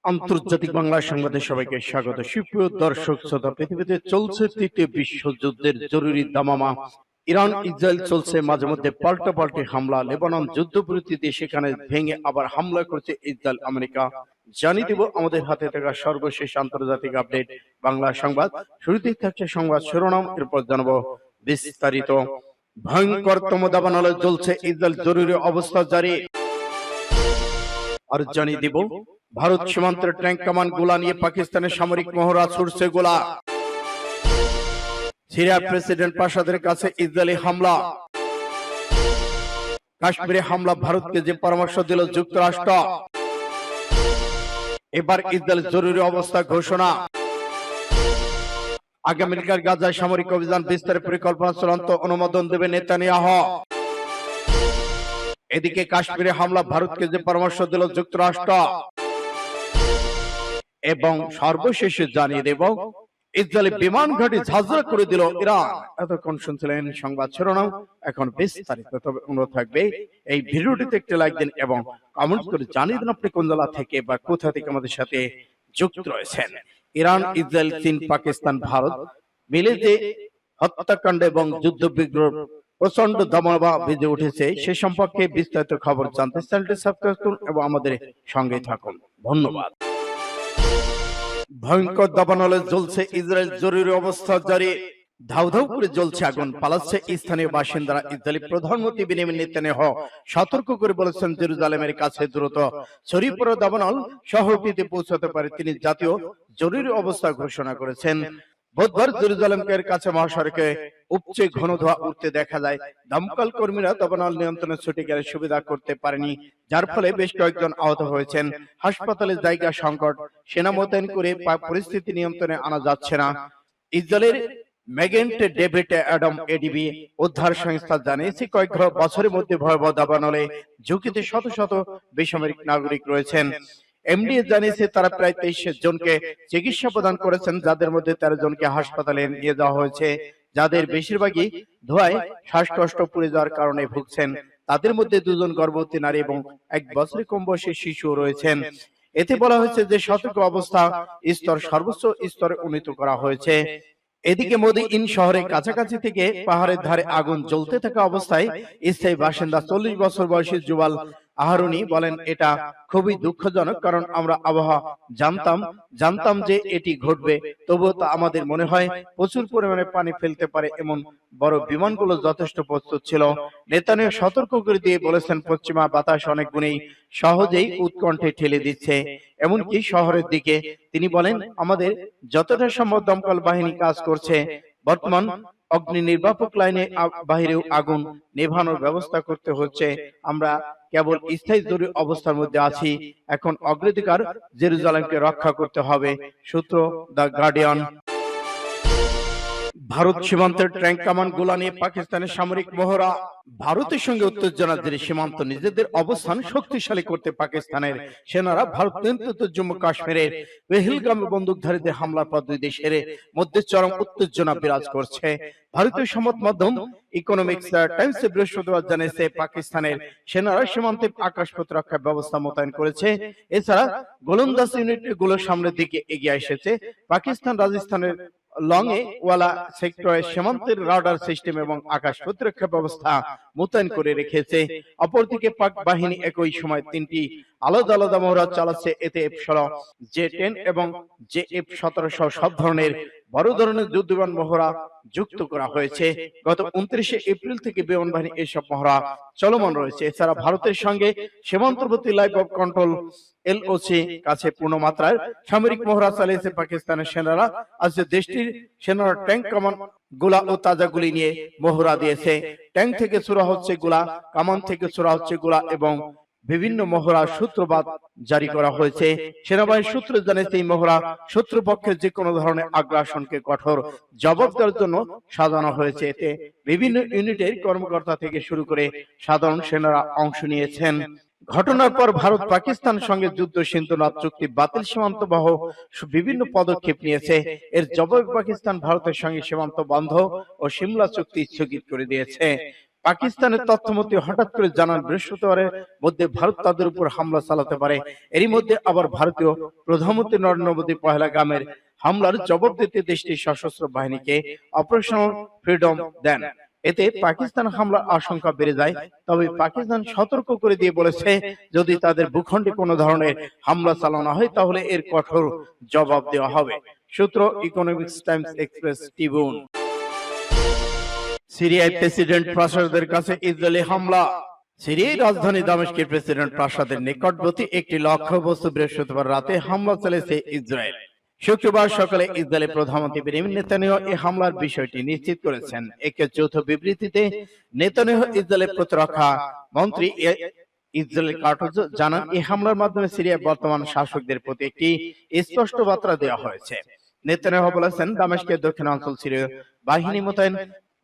আন্তর্জাতিক বাংলা সংবাদে সবাইকে স্বাগত। সুপ্রিয় দর্শক শ্রোতা, পৃথিবীতে চলছে তৃতীয় বিশ্বযুদ্ধের জরুরি দামামা। ইরান ইসরায়েল চলছে, মাঝে মধ্যে পাল্টাপাল্টি হামলা। লেবানন যুদ্ধবিরতি দিয়ে সেখানে ভেঙে আবার হামলা করছে ইসরায়েল আমেরিকা। জানিয়ে দেব আমাদের হাতে থাকা সর্বশেষ আন্তর্জাতিক আপডেট বাংলা সংবাদ। শুরুতেই থাকছে সংবাদ শিরোনাম, এরপর জানাবো বিস্তারিত। ভয়ঙ্করতম দাবানলে চলছে ইসরায়েল, জরুরি অবস্থা জারি। আর জানিয়ে দিব ভারত সীমান্তের ট্যাঙ্ক কামান গোলা নিয়ে পাকিস্তানের সামরিক মহড়া ছুড়ছে গোলা। সিরিয়া প্রেসিডেন্ট প্রাসাদের কাছে ইসরায়েলি হামলা। কাশ্মীরে হামলা, ভারতকে যে পরামর্শ দিল যুক্তরাষ্ট্র। এবার ইসরায়েল জরুরি অবস্থা ঘোষণা। আমেরিকার গাজায় সামরিক অভিযান বিস্তারের পরিকল্পনা চূড়ান্ত অনুমোদন দেবে নেতানিয়াহু। এদিকে কাশ্মীরে হামলা, ভারতকে যে পরামর্শ দিল যুক্তরাষ্ট্র। এবং সর্বশেষে জানিয়ে দেব ইসরায়েলি বিমান ঘাঁটি ঝাঁঝরা করে দিল ইরান। এতক্ষণ শুনছিলেন সংবাদ শিরোনাম, এখন বিস্তারিত। তবে অনুরোধ থাকবে এই ভিডিওটিতে একটি লাইক দিন এবং কমেন্ট করে জানিয়ে দিন আপনি কোন জেলা থেকে বা কোথা থেকে আমাদের সাথে যুক্ত রয়েছেন। ইরান, ইসরায়েল, চীন, পাকিস্তান, ভারত মিলে যে হত্যাকাণ্ড এবং যুদ্ধ বিগ্রহ প্রচন্ড দামামা বেজে উঠেছে, সে সম্পর্কে বিস্তারিত খবর জানতে চ্যানেলটি সাবস্ক্রাইব করুন এবং আমাদের সঙ্গে থাকুন। ধন্যবাদ। ভয়ঙ্কর দাবানলে জ্বলছে ইসরায়েল, জরুরি অবস্থা জারি। ধাউ ধাউ করে জ্বলছে আগুন, পালাচ্ছে স্থানীয় বাসিন্দারা। ইসরায়েলি প্রধানমন্ত্রী বেনিয়ামিন নেতানিয়াহু সতর্ক করে বলেছেন, জেরুজালেমের কাছে দ্রুত ছড়িয়ে পড়া দাবানল শহরটিতে পৌঁছাতে পারে। তিনি জাতীয় জরুরি অবস্থা ঘোষণা করেছেন। বুধবার জেরুজালেমের কাছে মহাসড়কে উপচে ঘন ধোঁয়া উঠতে দেখা যায়। দমকল কর্মীরা দাবানল নিয়ন্ত্রণে ছুটে গেলে সুবিধা করতে পারেনি, যার ফলে বেশ কয়েকজন আহত হয়েছেন। হাসপাতালে জায়গা সংকট, সেনা মোতায়েন করে পরিস্থিতি নিয়ন্ত্রণে আনা যাচ্ছে না। ইসরায়েলের মেগেন্ট ডেভিড অ্যাডাম এডিবি উদ্ধার সংস্থা জানিয়েছে, কয়েক বছরের মধ্যে ভয়াবহ দাবানলে ঝুঁকিতে শত শত বেসামরিক নাগরিক রয়েছেন। এমডিএ জানিয়েছে তারা প্রায় 23 জনকে চিকিৎসা প্রদান করেছেন, যাদের মধ্যে 13 জনকে হাসপাতালে নিয়ে যাওয়া হয়েছে, যাদের বেশিরভাগই ধোঁয়ায় শ্বাসকষ্ট পুড়ে যাওয়ার কারণে ভুগছেন। তাদের মধ্যে 2 জন গর্ভবতী নারী এবং 1 বছরের কম বয়সী শিশু রয়েছেন। এতে বলা হয়েছে যে সতর্ক অবস্থা স্তর সর্বোচ্চ স্তরে উন্নীত করা হয়েছে। এদিকে মদিইন শহরের কাছাকাছি থেকে পাহাড়ের ধারে আগুন জ্বলতে থাকা অবস্থায় স্থায়ী বাসিন্দা 40 বছর বয়সী জুবাল আহারুনি বলেন, এটা খুবই দুঃখজনক, কারণ আমরা আবহাওয়া জানতাম যে এটি ঘটবে। তবুও তা আমাদের মনে হয় প্রচুর পরিমাণে পানি ফেলতে পারে এমন বড় বিমানগুলো যথেষ্ট প্রস্তুত ছিল। নেতানিয়াহু সতর্ক করে দিয়ে বলেছেন, পশ্চিমা বাতাস অনেক গুণেই সহজেই উৎকণ্ঠে ঠেলে দিচ্ছে, এমনকি শহরের দিকে। তিনি বলেন, আমাদের যতটা সম্ভব দমকল বাহিনী কাজ করছে। বর্তমান অগ্নি নির্বাপক লাইনে বাহিরেও আগুন নেভানোর ব্যবস্থা করতে হচ্ছে। আমরা কেবল স্থায়ী জরুরি অবস্থার মধ্যে আছি। এখন অগ্রাধিকার জেরুজালেমকে রক্ষা করতে হবে। সূত্র দ্য গার্ডিয়ান। ভারত সীমান্তের ট্যাঙ্ক কামান গোলা নিয়ে পাকিস্তানের সামরিক মহড়া। ভারতের সঙ্গে উত্তেজনার জেরে সীমান্ত নিজেদের অবস্থান শক্তিশালী করতে পাকিস্তানের সেনারা ভারত নিয়ন্ত্রিত জম্মু কাশ্মীরের পেহেলগামে বন্দুকধারীদের হামলার পর দুই দেশের মধ্যে চরম উত্তেজনা বিরাজ করছে। ভারতীয় সংবাদ মাধ্যম ইকোনমিক্স টাইমস বৃহস্পতিবার জানিয়েছে, পাকিস্তানের সেনারা সীমান্তে আকাশ প্রতিরক্ষা ব্যবস্থা মোতায়েন করেছে। এছাড়া গোলন্দাজ ইউনিটগুলো সামনের দিকে এগিয়ে এসেছে। পাকিস্তান রাজস্থানের লংয়ে ওয়ালা সেক্টরে সীমান্তের রাডার সিস্টেম এবং আকাশ প্রতিরক্ষা ব্যবস্থা মোতায়েন করে রেখেছে। অপরদিকে পাক বাহিনী একই সময় 3টি আলাদা আলাদা মহড়া চালাচ্ছে। এতে F-16, J-10 এবং JF-17 সহ সব ধরনের বড় ধরনের যুদ্ধবিমান মহড়া যুক্ত করা হয়েছে। গত 29 এপ্রিল থেকে বিমান বাহিনী এসব মহড়া চলমান রয়েছে। এছাড়া ভারতের সঙ্গে সীমান্তবর্তী লাইন অফ কন্ট্রোল LOC কাছে পূর্ণমাত্রার সামরিক মহড়া চালিয়েছে পাকিস্তানের সেনারা। আজ দেশটির সেনারা ট্যাঙ্ক কামান গোলা ও তাজা গুলি নিয়ে মহড়া দিয়েছে। ট্যাঙ্ক থেকে ছোড়া হচ্ছে গোলা, কামান থেকে ছোড়া হচ্ছে গোলা এবং বিভিন্ন মহড়া সূত্রপাত জারি করা হয়েছে। সেনাবাহিনীর সূত্র জানিয়েছে, এই মহড়া শত্রুপক্ষের যে কোনো ধরনের আগ্রাসনকে কঠোর জবাব দেওয়ার জন্য সাজানো হয়েছে। এতে বিভিন্ন ইউনিটের কর্মকর্তা থেকে শুরু করে সাধারণ সেনারা অংশ নিয়েছেন। ঘটনার পর ভারত পাকিস্তানের সঙ্গে যুদ্ধ সিন্ধুনাথ চুক্তি বাতিল, সীমান্ত বহ বিভিন্ন পদক্ষেপ নিয়েছে। এর জবাবে পাকিস্তান ভারতের সঙ্গে সীমান্ত বন্ধ ও সিমলা চুক্তি স্থগিত করে দিয়েছে। পাকিস্তানের তথ্যমন্ত্রী হঠাৎ করে জানান বৃহস্পতিবারের মধ্যে ভারত তাদের উপর হামলা চালাতে পারে। এরই মধ্যে আবার ভারতীয় প্রধানমন্ত্রী নরেন্দ্র মোদী পহেলগামের হামলার জবাব দিতে দেশটির সশস্ত্র বাহিনীকে অপারেশনাল ফ্রিডম দেন। এতে পাকিস্তান হামলার আশঙ্কা বেড়ে যায়। তবে পাকিস্তান সতর্ক করে দিয়ে বলেছে, যদি তাদের ভূখণ্ডে কোনো ধরনের হামলা চালানো হয় তাহলে এর কঠোর জবাব দেওয়া হবে। সূত্র ইকোনমিক্স টাইমস এক্সপ্রেস ট্রিবিউন। সিরিয়ায় প্রেসিডেন্ট প্রাসাদের কাছে ইসরায়েলি হামলা। সিরিয়ার রাজধানী দামেস্কের প্রেসিডেন্ট প্রাসাদের নিকটবর্তী একটি লক্ষ্যবস্তু বৃহস্পতিবার রাতে হামলা চালিয়েছে ইসরায়েল। শুক্রবার সকালে ইসরায়েলের প্রধানমন্ত্রী বেনিয়ামিন নেতানিয়াহু এই হামলার বিষয়টি নিশ্চিত করেছেন। এক যৌথ বিবৃতিতে নেতানিয়াহু ইসরায়েলের প্রতিরক্ষা মন্ত্রী ইসরায়েল কাটজ জানান, এই হামলার মাধ্যমে সিরিয়ার বর্তমান শাসকদের প্রতি একটি স্পষ্ট বার্তা দেওয়া হয়েছে। নেতানিয়াহু বলেছেন, দামেস্কের দক্ষিণাঞ্চল সিরীয় বাহিনী মোতায়েন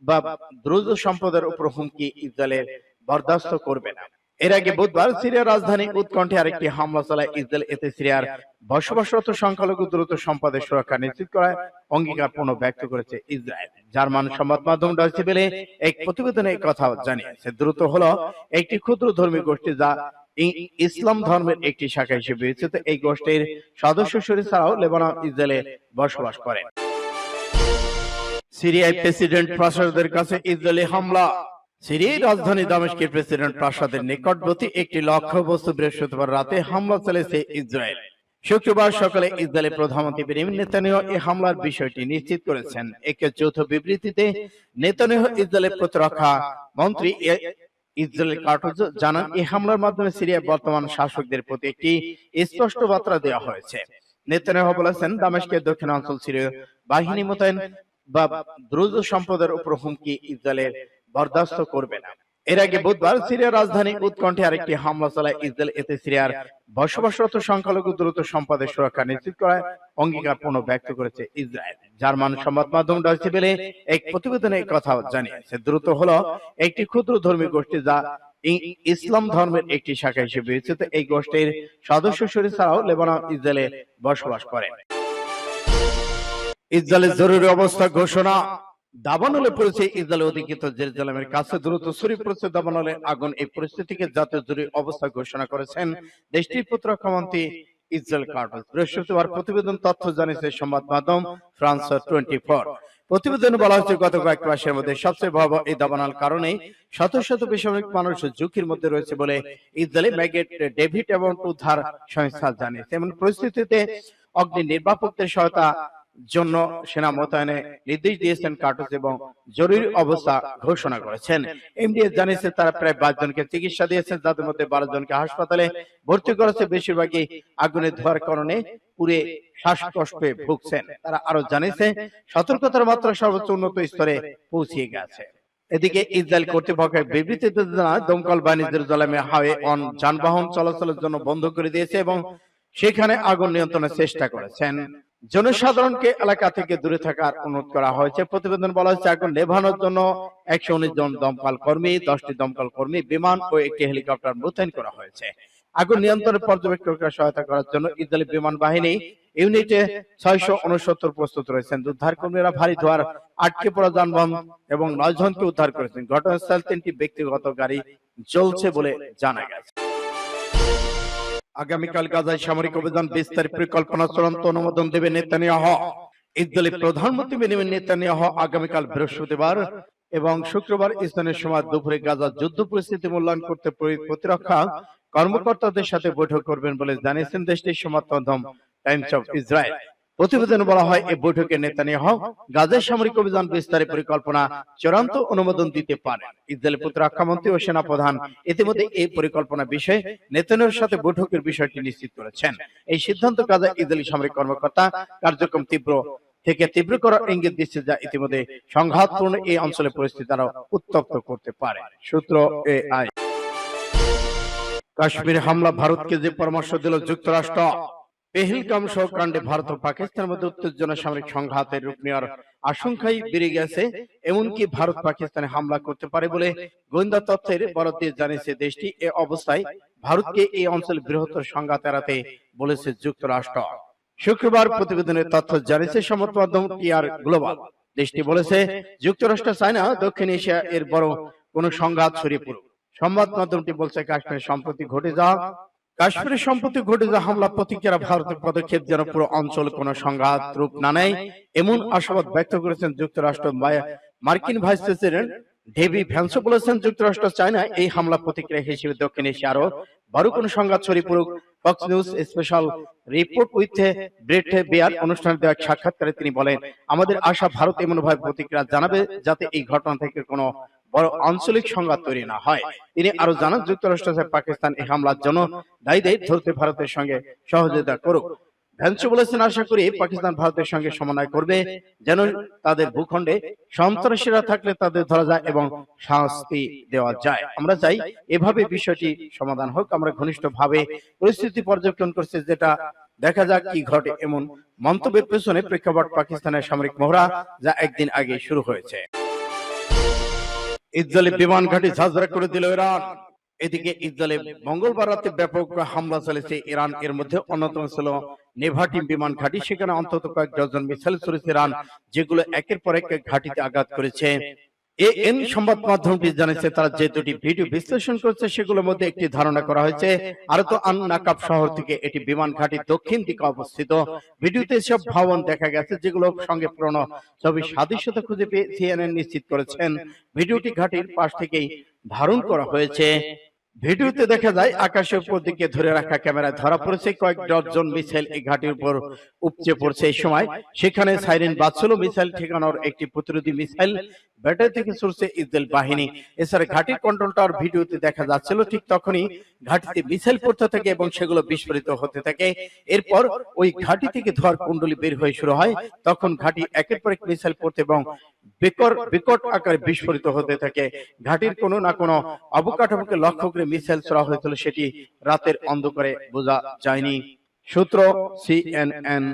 বা দ্রুজ সম্প্রদায়ের উপর হুমকি ইসরায়েলের বরদাস্ত করবে না। এর আগে বুধবার সিরিয়ার রাজধানী উৎকণ্ঠে আরেকটি হামলা চালায় ইসরায়েল। এতে সিরিয়ার বসবাসরত সংখ্যালঘু দ্রুত সম্পদের সুরক্ষা নিশ্চিত করার অঙ্গীকার ব্যক্ত করেছে ইসরায়েল। জার্মান সংবাদ মাধ্যম ডয়চে ভেলে এক প্রতিবেদনে এই কথা জানিয়েছে। দ্রুত হলো একটি ক্ষুদ্র ধর্মী গোষ্ঠী যা ইসলাম ধর্মের একটি শাখা হিসেবে বিবেচিত। এই গোষ্ঠীর সদস্য শরীর ছাড়াও লেবানন ইসরায়েলে বসবাস করে। সিরিয়ায় প্রেসিডেন্ট প্রাসাদের কাছে ইসরায়েলি হামলা। সিরিয়ার রাজধানী দামেস্কের প্রেসিডেন্ট প্রাসাদের নিকটবর্তী একটি লক্ষ্যবস্তু বৃহস্পতিবার রাতে হামলা চালিয়েছে ইসরায়েল। শুক্রবার সকালে ইসরায়েলের প্রধানমন্ত্রী বেনিয়ামিন নেতানিয়াহু এই হামলার বিষয়টি নিশ্চিত করেছেন। এক যৌথ বিবৃতিতে নেতানিয়াহু ইসরায়েলের প্রতিরক্ষা মন্ত্রী ইসরায়েল কাটজ জানান, এই হামলার মাধ্যমে সিরিয়ার বর্তমান শাসকদের প্রতি একটি স্পষ্ট বার্তা দেওয়া হয়েছে। নেতানিয়াহু বলেছেন, দামেস্কের দক্ষিণাঞ্চল সিরীয় বাহিনী মোতায়েন বা দ্রুজ সম্প্রদায়ের উপর হুমকি ইসরায়েলের বরদাস্ত করবে না। এর আগে বুধবার সিরিয়ার রাজধানী উৎকণ্ঠে আরেকটি হামলা চালায় ইসরায়েল। এতে সিরিয়ার বসবাসরত সংখ্যালঘু দ্রুত সম্পদের সুরক্ষা নিশ্চিত করার অঙ্গীকার ব্যক্ত করেছে ইসরায়েল। জার্মান সংবাদ মাধ্যম ডয়চে ভেলে এক প্রতিবেদনে এই কথা জানিয়েছে। দ্রুত হলো একটি ক্ষুদ্র ধর্মী গোষ্ঠী যা ইসলাম ধর্মের একটি শাখা হিসেবে বিবেচিত। এই গোষ্ঠীর সদস্য শরীর ছাড়াও লেবানন ইসরায়েলে বসবাস করে। ইসরায়েলের জরুরি অবস্থা ঘোষণা। দাবানলে পড়েছে ইসরায়েল অধিকৃত জেরুজালেমের কাছে দ্রুত ছড়িয়ে পড়েছে দাবানলে আগুন। এই পরিস্থিতিকে জাতীয় জরুরি অবস্থা ঘোষণা করেছেন দেশটির প্রতিরক্ষা মন্ত্রী ইসরায়েল কাটজ। বৃহস্পতিবার প্রতিবেদন তথ্য জানিয়েছে সংবাদ মাধ্যম ফ্রান্স 24। প্রতিবেদনে বলা হয়েছে, গত কয়েক মাসের মধ্যে সবচেয়ে ভয়াবহ এই দাবানল কারণে শত শত বেসামরিক মানুষ ঝুঁকির মধ্যে রয়েছে বলে ইসরায়েলি ম্যাগেট ডেভিড এবং উদ্ধার সংস্থা জানিয়েছে। এমন পরিস্থিতিতে অগ্নি নির্বাপকদের সহায়তা জন্য সেনা মোতায়েনের নির্দেশ দিয়েছেন কাটজ এবং জরুরি অবস্থা ঘোষণা করেছেন। এমডিএস জানিয়েছে, তারা প্রায় 22 জনকে চিকিৎসা দিয়েছেন, যাদের মধ্যে 12 জনকে হাসপাতালে ভর্তি করেছে। বেশিরভাগই আগুনের ধোঁয়ার কারণে পুড়ে শ্বাসকষ্টে ভুগছেন। তারা আরো জানিয়েছে, সতর্কতার মাত্রা সর্বোচ্চ উন্নত স্তরে পৌঁছিয়ে গেছে। এদিকে ইসরায়েল কর্তৃপক্ষের বিবৃতিতে জানায়, দমকল বাহিনী জেরুজালেমে হাইওয়ে অন যানবাহন চলাচলের জন্য বন্ধ করে দিয়েছে এবং সেখানে আগুন নিয়ন্ত্রণের চেষ্টা করেছেন। জনসাধারণকে এলাকা থেকে দূরে থাকার অনুরোধ করা হয়েছে। প্রতিবেদন বলা হয়েছে, আগুন নেভানোর জন্য 119 জন দমকল কর্মী, 10টি দমকল কর্মী, বিমান ও একটি হেলিকপ্টার মোতায়েন করা হয়েছে। আগুন নিয়ন্ত্রণে পর্যবেক্ষকরা সহায়তা করার জন্য ইসরায়েলি বিমান বাহিনী ইউনিটে 669 প্রস্তুত রয়েছেন। উদ্ধার কর্মীরা ভারী ধোঁয়ার আটকে পড়া যানবাহন এবং 9 জনকে উদ্ধার করেছেন। ঘটনাস্থলে 3টি ব্যক্তিগত গাড়ি জ্বলছে বলে জানা গেছে। আগামীকাল গাজায় সামরিক অভিযান বিস্তারের পরিকল্পনা চূড়ান্ত অনুমোদন দেবে নেতানিয়াহু। ইসরায়েলের প্রধানমন্ত্রী বেনিয়ামিন নেতানিয়াহু আগামীকাল বৃহস্পতিবার এবং শুক্রবার স্থানীয় সময় দুপুরে গাজার যুদ্ধ পরিস্থিতি মূল্যায়ন করতে প্রতিরক্ষা কর্মকর্তাদের সাথে বৈঠক করবেন বলে জানিয়েছেন দেশটির সংবাদ মাধ্যম টাইমস অফ ইসরায়েল। প্রতিবেদনে বলা হয়, এই বৈঠকে নেতানিয়াহু গাজায় সামরিক অভিযান বিস্তারের পরিকল্পনা চূড়ান্ত অনুমোদন দিতে পারেন। ইসরায়েলের প্রতিরক্ষা মন্ত্রী ও সেনা প্রধান ইতিমধ্যে এই পরিকল্পনা বিষয়ে নেতানিয়াহুর সাথে বৈঠকের বিষয়টি নিশ্চিত করেছেন। এই সিদ্ধান্ত গাজায় ইসরায়েলি সামরিক কর্মকর্তা কার্যক্রম তীব্র করার ইঙ্গিত দিচ্ছে, যা ইতিমধ্যে সংঘাতপূর্ণ এই অঞ্চলের পরিস্থিতি আরো উত্তপ্ত করতে পারে। সূত্র এআই। কাশ্মীর হামলা ভারতকে যে পরামর্শ দিল যুক্তরাষ্ট্র। পেহেলগাম সহ কাণ্ডে ভারত ও পাকিস্তানের মধ্যে উত্তেজনা সামরিক সংঘাতের রূপ নেওয়ার আশঙ্কাই বেড়ে গেছে। এমনকি ভারত পাকিস্তানে হামলা করতে পারে বলে গোয়েন্দা তথ্যের বরাত দিয়ে জানিয়েছে দেশটি। এ অবস্থায় ভারতকে এই অঞ্চলে বৃহত্তর সংঘাত এড়াতে বলেছে যুক্তরাষ্ট্র। শুক্রবার প্রতিবেদনের তথ্য জানিয়েছে সংবাদ মাধ্যম টিআর গ্লোবাল। দেশটি বলেছে, যুক্তরাষ্ট্র চায় না দক্ষিণ এশিয়া এর বড় কোনো সংঘাত ছড়িয়ে পড়ুক। সংবাদ মাধ্যমটি বলছে কাশ্মীরের সম্প্রতি ঘটে যাওয়া হামলা প্রতিক্রিয়া ভারতের পদক্ষেপ যেন পুরো অঞ্চল কোনো সংঘাত রূপ না নেয় এমন আশাবাদ ব্যক্ত করেছেন যুক্তরাষ্ট্র। মার্কিন ভাইস প্রেসিডেন্ট ডেভি ভ্যান্সও বলেছেন যুক্তরাষ্ট্র চায় না এই হামলা প্রতিক্রিয়া হিসেবে দক্ষিণ এশিয়া আরো বড় কোনো সংঘাত ছড়িয়ে পড়ুক। Fox News special report with Bret Baier অনুষ্ঠানে দেওয়া সাক্ষাৎকারে তিনি বলেন, আমাদের আশা ভারত এমনভাবে প্রতিক্রিয়া জানাবে যাতে এই ঘটনা থেকে কোনো বড় আঞ্চলিক সংঘাত তৈরি না হয়। তিনি আরো জানান, যুক্তরাষ্ট্র পাকিস্তান এই হামলার জন্য দায়ী ধরতে ভারতের সঙ্গে সহযোগিতা করুক। ভ্যান্স বলেছেন, আশা করি পাকিস্তান ভারতের সঙ্গে সমন্বয় করবে যেন তাদের ভূখণ্ডে সন্ত্রাসীরা থাকলে তাদের ধরা যায় এবং শাস্তি দেওয়া যায়। আমরা চাই এভাবে বিষয়টি সমাধান হোক। আমরা ঘনিষ্ঠভাবে পরিস্থিতি পর্যবেক্ষণ করছি, যেটা দেখা যাক কি ঘটে। এমন মন্তব্যের পেছনে প্রেক্ষাপট পাকিস্তানের সামরিক মহড়া যা একদিন আগে শুরু হয়েছে। ইসরায়েলি বিমান ঘাঁটি ঝাঁঝরা করে দিল ইরান। এদিকে ইসরায়েলে মঙ্গলবার রাতে ব্যাপক হামলা চালিয়েছে ইরান। এর মধ্যে অন্যতম ছিল নেভাটিম বিমান ঘাঁটি। সেখানে অন্তত কয়েক ডজন মিসাইল ছুড়েছে ইরান, যেগুলো একের পর এক ঘাঁটিতে আঘাত করেছে। এএন সংবাদ মাধ্যমটি জানিয়েছে, তারা যে দুটি ভিডিও বিশ্লেষণ করেছে সেগুলোর মধ্যে একটি ধারণা করা হয়েছে আরত আন নাকাব শহর থেকে এটি বিমান ঘাঁটির দক্ষিণ দিকে অবস্থিত। ভিডিওতে সব ভবন দেখা গেছে যেগুলোর সঙ্গে পুরনো ছবি সাদৃশ্যতা খুঁজে পেয়ে সিএনএন নিশ্চিত করেছেন ভিডিওটি ঘাঁটির পাশ থেকেই ধারণ করা হয়েছে। ভিডিওতে দেখা যায় আকাশের উপর দিকে ধরে রাখা ক্যামেরায় ধরা পড়েছে কয়েক ডজন মিসাইল এই ঘাঁটির উপর উপচে পড়ছে। এই সময় সেখানে সাইরেন বাজছিল। মিসাইল ঠেকানোর একটি প্রতিরোধী মিসাইল ব্যাটারি থেকে ছুড়ছে ইসরায়েল বাহিনী। এছাড়া ঘাঁটির কন্ট্রোল টাওয়ার ভিডিওতে দেখা যাচ্ছিল ঠিক তখনই ঘাঁটিতে মিসাইল পড়তে থাকে এবং সেগুলো বিস্ফোরিত হতে থাকে। এরপর ওই ঘাঁটি থেকে ধোঁয়ার কুণ্ডলী বের হয়ে শুরু হয়। তখন ঘাঁটি একের পর এক মিসাইল পড়তে এবং বিকট আকারে বিস্ফোরিত হতে থাকে। ঘাঁটির কোনো না কোনো অবকাঠামোকে লক্ষ্য করে মিসাইল ছোড়া হয়েছিল, সেটি রাতের অন্ধকারে বোঝা যায়নি। সূত্র সিএনএন।